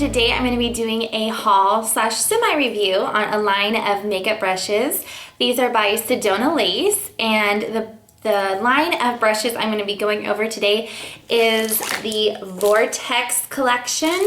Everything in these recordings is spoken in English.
today I'm going to be doing a haul slash semi-review on a line of makeup brushes. These are by Sedona Lace, and the line of brushes I'm going to be going over today is the Vortex collection.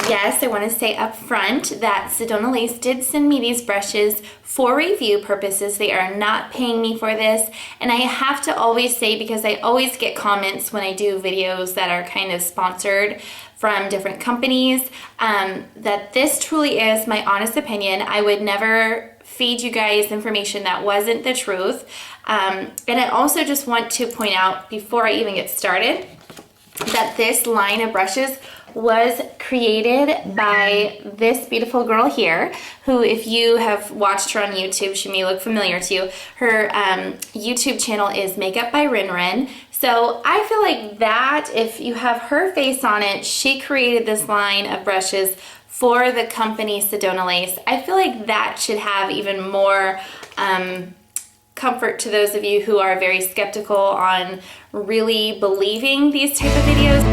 Yes, I want to say up front that Sedona Lace did send me these brushes for review purposes. They are not paying me for this, and I have to always say, because I always get comments when I do videos that are kind of sponsored from different companies, that this truly is my honest opinion. I would never feed you guys information that wasn't the truth. And I also just want to point out before I even get started that this line of brushes was created by this beautiful girl here, who, if you have watched her on YouTube, she may look familiar to you. Her YouTube channel is Makeup by Rin Rin. So I feel like that if you have her face on it, she created this line of brushes for the company Sedona Lace. I feel like that should have even more comfort to those of you who are very skeptical on really believing these type of videos.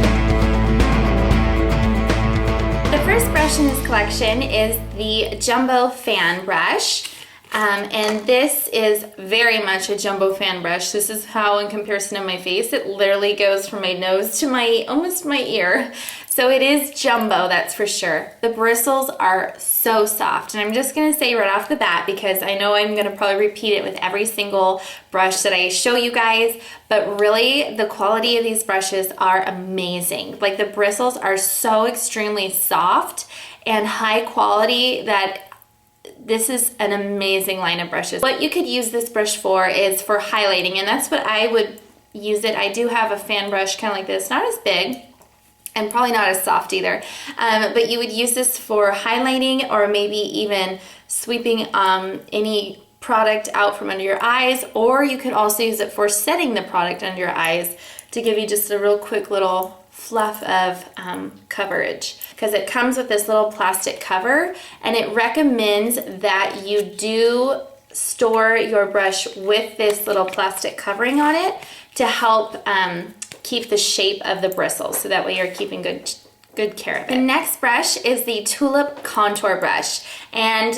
The first brush in this collection is the Jumbo Fan Brush. And this is very much a jumbo fan brush. This is how, in comparison to my face, it literally goes from my nose to almost my ear. So it is jumbo, that's for sure. The bristles are so soft, and I'm just gonna say right off the bat, because I know I'm gonna probably repeat it with every single brush that I show you guys, but really the quality of these brushes are amazing. Like, the bristles are so extremely soft and high quality that this is an amazing line of brushes. What you could use this brush for is for highlighting, and that's what I would use it. I do have a fan brush kind of like this, not as big and probably not as soft either, but you would use this for highlighting or maybe even sweeping any product out from under your eyes, or you could also use it for setting the product under your eyes to give you just a real quick little fluff of coverage, because it comes with this little plastic cover, and it recommends that you do store your brush with this little plastic covering on it to help keep the shape of the bristles, so that way you're keeping good care of it. The next brush is the Tulip Contour Brush, and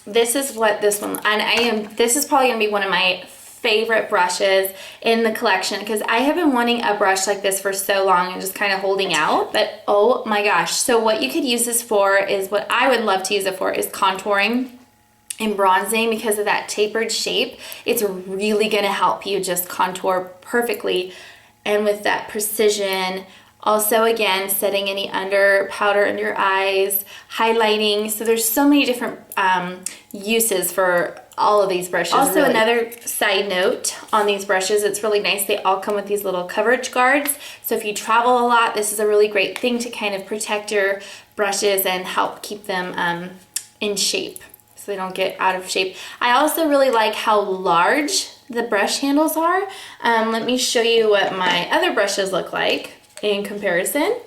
this is what this one, and this is probably gonna be one of my favorite brushes in the collection, because I have been wanting a brush like this for so long and just kind of holding out, but oh my gosh. So what you could use this for is, what I would love to use it for is contouring and bronzing. Because of that tapered shape, it's really gonna help you just contour perfectly and with that precision. Also, again, setting any powder under your eyes, highlighting. So there's so many different uses for all of these brushes. Also, really, another side note on these brushes, it's really nice. They all come with these little coverage guards. So if you travel a lot, this is a really great thing to kind of protect your brushes and help keep them in shape so they don't get out of shape. I also really like how large the brush handles are. Let me show you what my other brushes look like in comparison.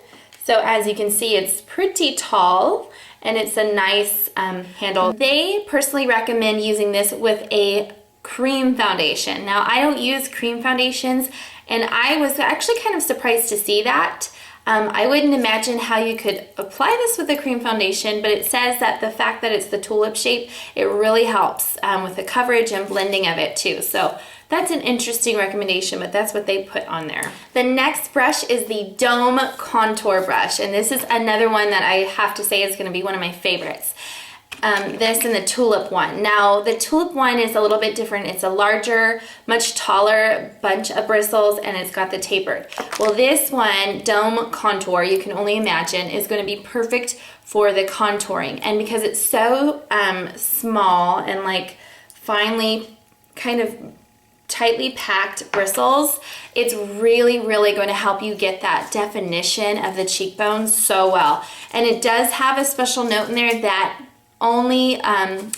So as you can see, it's pretty tall and it's a nice handle. They personally recommend using this with a cream foundation. Now, I don't use cream foundations, and I was actually kind of surprised to see that. I wouldn't imagine how you could apply this with a cream foundation, but it says that the fact that it's the tulip shape, it really helps with the coverage and blending of it too. So that's an interesting recommendation, but that's what they put on there. The next brush is the Dome Contour Brush, and this is another one that I have to say is gonna be one of my favorites. This and the Tulip one. Now, the Tulip one is a little bit different. It's a larger, much taller bunch of bristles, and it's got the tapered. Well, this one, Dome Contour, you can only imagine, is going to be perfect for the contouring. And because it's so small and like finely kind of tightly packed bristles, it's really going to help you get that definition of the cheekbones so well. And it does have a special note in there that only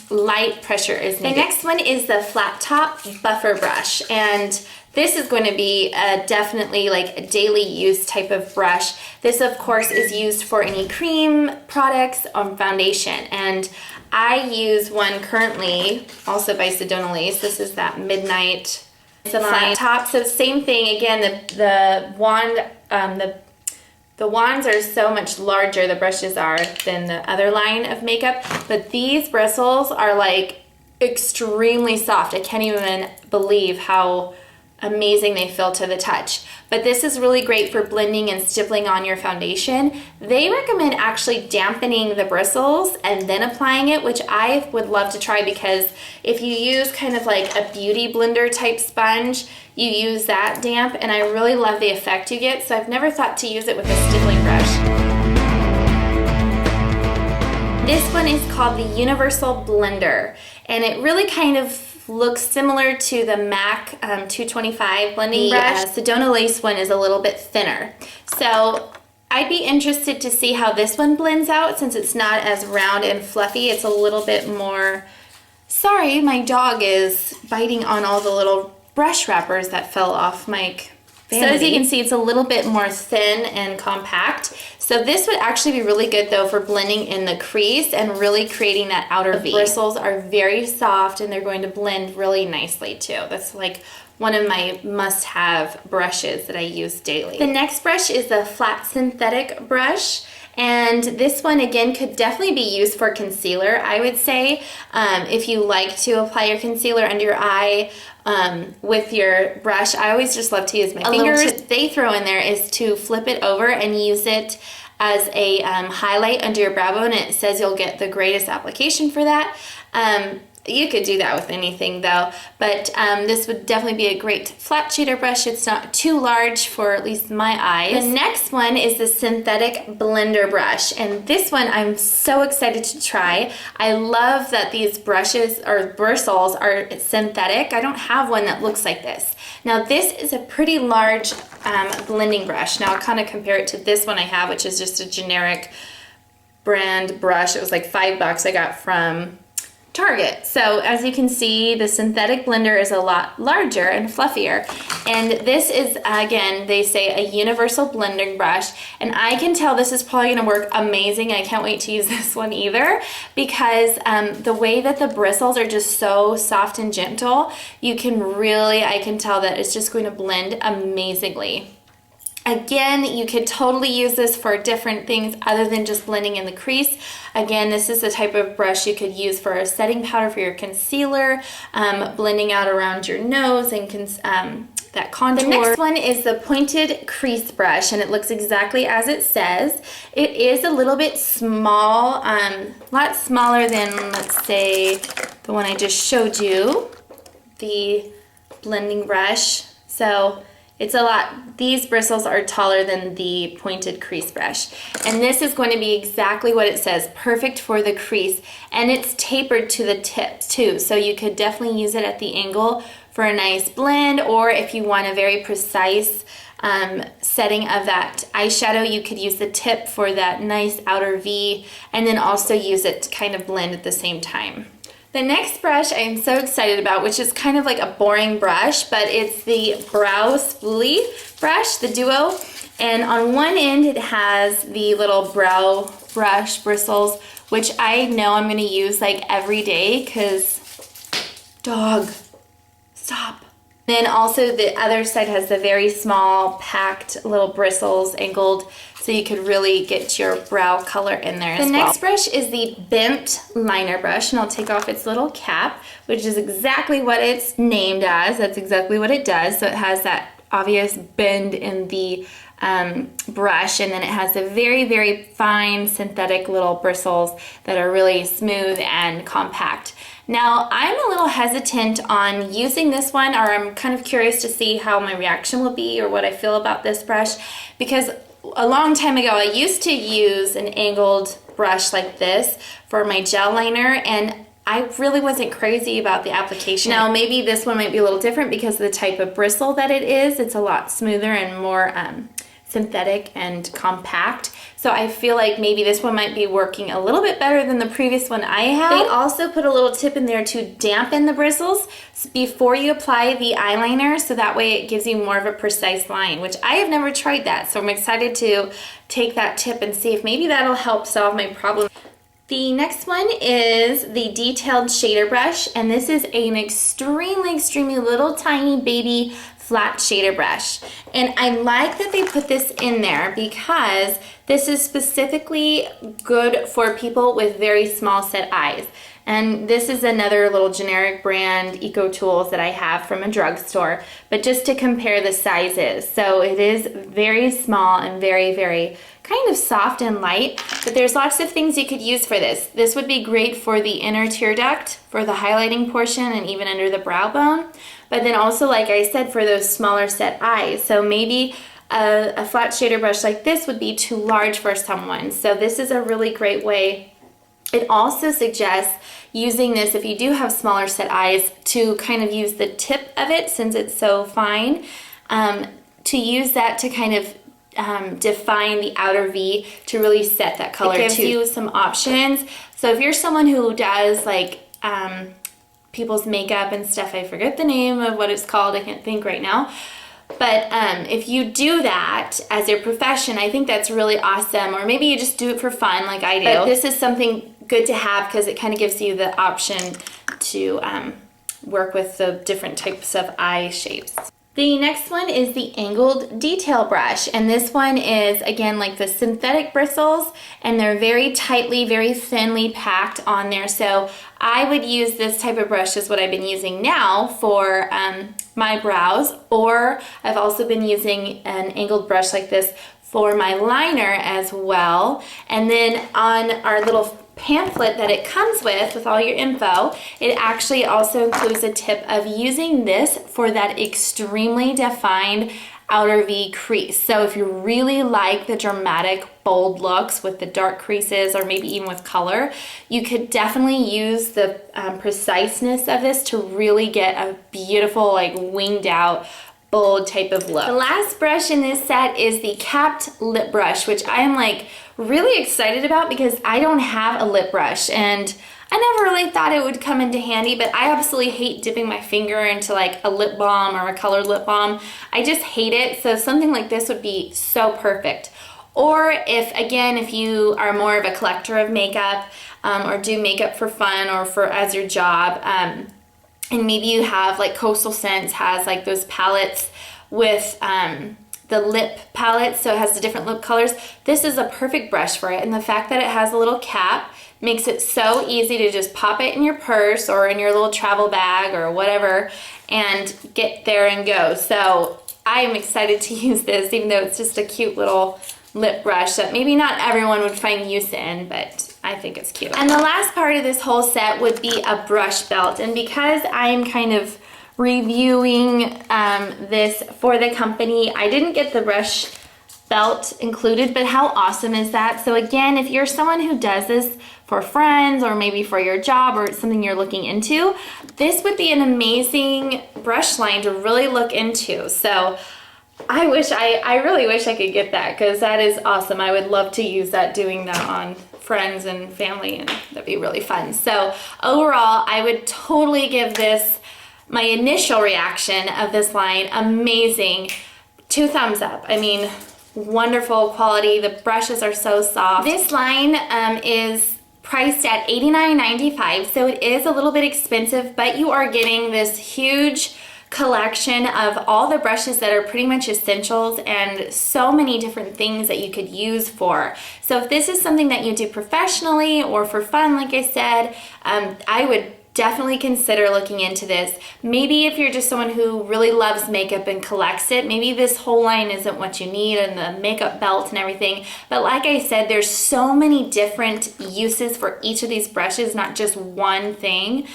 light pressure is needed. The next one is the Flat Top Buffer Brush, and this is going to be definitely like a daily use type of brush. This, of course, is used for any cream products or foundation, and I use one currently, also by Sedona Lace. This is that Midnight. It's a flat top, so same thing again. The wand, the The wands are so much larger, the brushes are, than the other line of makeup, but these bristles are like extremely soft. I can't even believe how amazing they feel to the touch. But this is really great for blending and stippling on your foundation. They recommend actually dampening the bristles and then applying it, which I would love to try, because if you use kind of like a beauty blender type sponge, you use that damp, and I really love the effect you get. So I've never thought to use it with a stippling brush. This one is called the Universal Blender, and it really kind of looks similar to the MAC 225 blending brush. The Sedona Lace one is a little bit thinner. So I'd be interested to see how this one blends out, since it's not as round and fluffy. It's a little bit more... Sorry, my dog is biting on all the little brush wrappers that fell off my vanity. So as you can see, it's a little bit more thin and compact. So this would actually be really good though for blending in the crease and really creating that outer V. The bristles are very soft and they're going to blend really nicely too. That's like one of my must-have brushes that I use daily. The next brush is the flat synthetic brush. And this one, again, could definitely be used for concealer, I would say. If you like to apply your concealer under your eye with your brush, I always just love to use my fingers. A little tip they throw in there is to flip it over and use it as a highlight under your brow bone. It says you'll get the greatest application for that. You could do that with anything though, but this would definitely be a great flat shader brush. It's not too large for at least my eyes. The next one is the synthetic blender brush, and this one I'm so excited to try. I love that these brushes or bristles are synthetic. I don't have one that looks like this. Now this is a pretty large blending brush. Now I'll kind of compare it to this one I have, which is just a generic brand brush. It was like $5 I got from Target. So as you can see, the synthetic blender is a lot larger and fluffier, and this is, again, they say a universal blending brush, and I can tell this is probably going to work amazing. I can't wait to use this one either, because the way that the bristles are just so soft and gentle, you can really, I can tell that it's just going to blend amazingly. Again, you could totally use this for different things other than just blending in the crease. Again, this is the type of brush you could use for a setting powder for your concealer, blending out around your nose and that contour. The next one is the pointed crease brush, and it looks exactly as it says. It is a little bit small, a lot smaller than, let's say, the one I just showed you, the blending brush. So it's a lot, these bristles are taller than the pointed crease brush. And this is going to be exactly what it says, perfect for the crease. And it's tapered to the tips too, so you could definitely use it at the angle for a nice blend, or if you want a very precise setting of that eyeshadow, you could use the tip for that nice outer V, and then also use it to kind of blend at the same time. The next brush I'm so excited about, which is kind of like a boring brush, but it's the Brow Spoolie brush, the Duo. And on one end it has the little brow brush bristles, which I know I'm going to use like every day because dog, stop. Then also the other side has the very small packed little bristles angled, so you could really get your brow color in there as well. The next brush is the bent liner brush, and I'll take off its little cap, which is exactly what it's named as. That's exactly what it does. So it has that obvious bend in the brush, and then it has the very, very fine synthetic little bristles that are really smooth and compact. Now, I'm a little hesitant on using this one, or I'm kind of curious to see how my reaction will be or what I feel about this brush, because a long time ago I used to use an angled brush like this for my gel liner, and I really wasn't crazy about the application. Now, maybe this one might be a little different because of the type of bristle that it is. It's a lot smoother and more synthetic and compact. So I feel like maybe this one might be working a little bit better than the previous one I had. They also put a little tip in there to dampen the bristles before you apply the eyeliner, so that way it gives you more of a precise line, which I have never tried that. So I'm excited to take that tip and see if maybe that'll help solve my problem. The next one is the Detailed Shader Brush, and this is an extremely, extremely little tiny baby flat shader brush. And I like that they put this in there because this is specifically good for people with very small set eyes. And this is another little generic brand Eco Tools that I have from a drugstore, but just to compare the sizes. So it is very small and very, very kind of soft and light, but there's lots of things you could use for this. This would be great for the inner tear duct, for the highlighting portion, and even under the brow bone. But then also, like I said, for those smaller set eyes. So maybe a flat shader brush like this would be too large for someone. So this is a really great way. It also suggests using this, if you do have smaller set eyes, to kind of use the tip of it, since it's so fine, to use that to kind of define the outer V to really set that color too. It gives you some options. So if you're someone who does like people's makeup and stuff, I forget the name of what it's called, I can't think right now. But if you do that as your profession, I think that's really awesome. Or maybe you just do it for fun like I do. But this is something good to have because it kind of gives you the option to work with the different types of eye shapes. The next one is the angled detail brush, and this one is again like the synthetic bristles, and they're very tightly, very thinly packed on there. So I would use this type of brush is what I've been using now for my brows, or I've also been using an angled brush like this for my liner as well. And then on our little pamphlet that it comes with all your info, it actually also includes a tip of using this for that extremely defined outer V crease. So if you really like the dramatic, bold looks with the dark creases, or maybe even with color, you could definitely use the preciseness of this to really get a beautiful, like winged out, bold type of look. The last brush in this set is the capped lip brush, which I am like really excited about because I don't have a lip brush, and I never really thought it would come into handy, but I absolutely hate dipping my finger into like a lip balm or a colored lip balm. I just hate it, so something like this would be so perfect. Or if you are more of a collector of makeup or do makeup for fun or for as your job, and maybe you have like Coastal Scents has like those palettes with the lip palette, so it has the different lip colors. This is a perfect brush for it, and the fact that it has a little cap makes it so easy to just pop it in your purse or in your little travel bag or whatever and get there and go. So I am excited to use this, even though it's just a cute little lip brush that maybe not everyone would find use in, but I think it's cute. And the last part of this whole set would be a brush belt, and because I'm kind of reviewing this for the company, I didn't get the brush belt included, but how awesome is that? So again, if you're someone who does this for friends or maybe for your job or it's something you're looking into, this would be an amazing brush line to really look into. So I really wish I could get that, because that is awesome. I would love to use that, doing that on friends and family, and that'd be really fun. So overall, I would totally give this, my initial reaction of this line, amazing, 2 thumbs up. I mean, wonderful quality. The brushes are so soft. This line is priced at $89.95, so it is a little bit expensive, but you are getting this huge collection of all the brushes that are pretty much essentials and so many different things that you could use for. So if this is something that you do professionally or for fun, like I said, I would definitely consider looking into this. Maybe if you're just someone who really loves makeup and collects it, maybe this whole line isn't what you need, and the makeup belt and everything. But like I said, there's so many different uses for each of these brushes, not just one thing.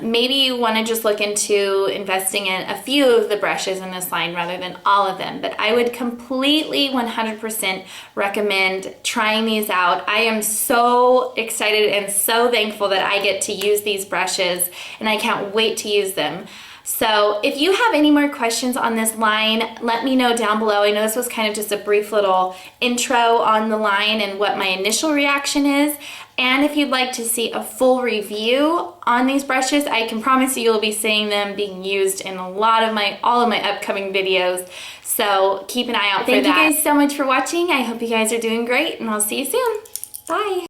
Maybe you want to just look into investing in a few of the brushes in this line rather than all of them. But I would completely 100% recommend trying these out. I am so excited and so thankful that I get to use these brushes, and I can't wait to use them. So if you have any more questions on this line, let me know down below. I know this was kind of just a brief little intro on the line and what my initial reaction is. And if you'd like to see a full review on these brushes, I can promise you'll be seeing them being used in all of my upcoming videos. So keep an eye out for that. Thank you guys so much for watching. I hope you guys are doing great, and I'll see you soon. Bye.